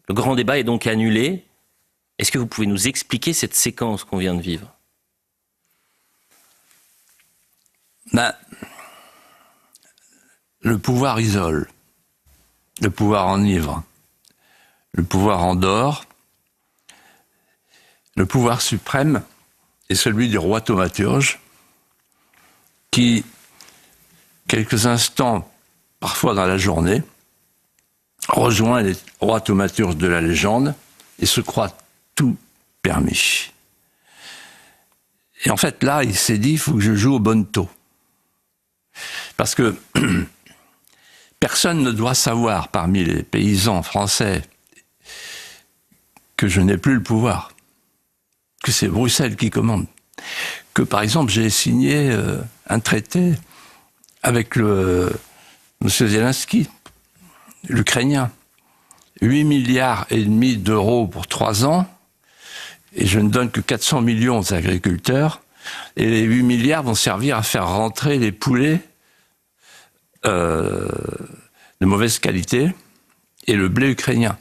Le grand débat est donc annulé. Est-ce que vous pouvez nous expliquer cette séquence qu'on vient de vivre? Le pouvoir isole, le pouvoir enivre, le pouvoir endort. Le pouvoir suprême est celui du roi thaumaturge qui, quelques instants, parfois dans la journée, rejoint les rois thaumaturges de la légende et se croit tout permis. Et en fait, là, il s'est dit, il faut que je joue au bonneteau. Parce que personne ne doit savoir, parmi les paysans français, que je n'ai plus le pouvoir, que c'est Bruxelles qui commande. Que, par exemple, j'ai signé un traité avec M. Zelensky, l'Ukrainien. 8,5 milliards d'euros pour 3 ans, et je ne donne que 400 millions aux agriculteurs, et les 8 milliards vont servir à faire rentrer les poulets de mauvaise qualité et le blé ukrainien.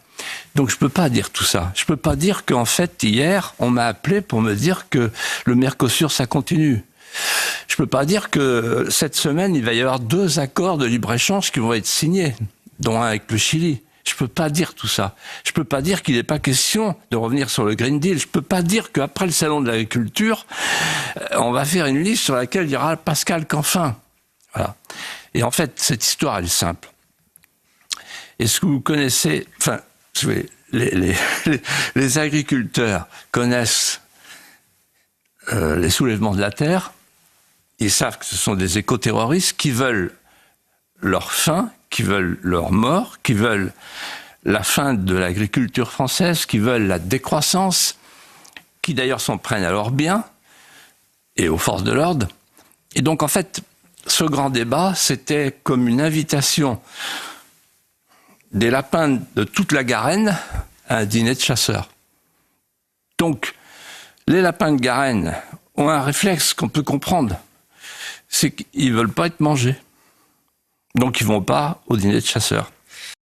Donc je ne peux pas dire tout ça. Je ne peux pas dire qu'en fait, hier, on m'a appelé pour me dire que le Mercosur, ça continue. Je ne peux pas dire que cette semaine, il va y avoir 2 accords de libre-échange qui vont être signés, dont un avec le Chili. Je ne peux pas dire tout ça. Je ne peux pas dire qu'il n'est pas question de revenir sur le Green Deal. Je ne peux pas dire qu'après le salon de l'agriculture, on va faire une liste sur laquelle il y aura Pascal Canfin. Voilà. Et en fait, cette histoire, elle est simple. Est-ce que vous connaissez... Enfin, les agriculteurs connaissent les soulèvements de la terre. Ils savent que ce sont des écoterroristes qui veulent leur fin, qui veulent leur mort, qui veulent la fin de l'agriculture française, qui veulent la décroissance, qui d'ailleurs s'en prennent à leurs biens et aux forces de l'ordre. Et donc, en fait, ce grand débat, c'était comme une invitation des lapins de toute la Garenne à un dîner de chasseurs. Donc, les lapins de Garenne ont un réflexe qu'on peut comprendre, c'est qu'ils ne veulent pas être mangés. Donc, ils ne vont pas au dîner de chasseurs.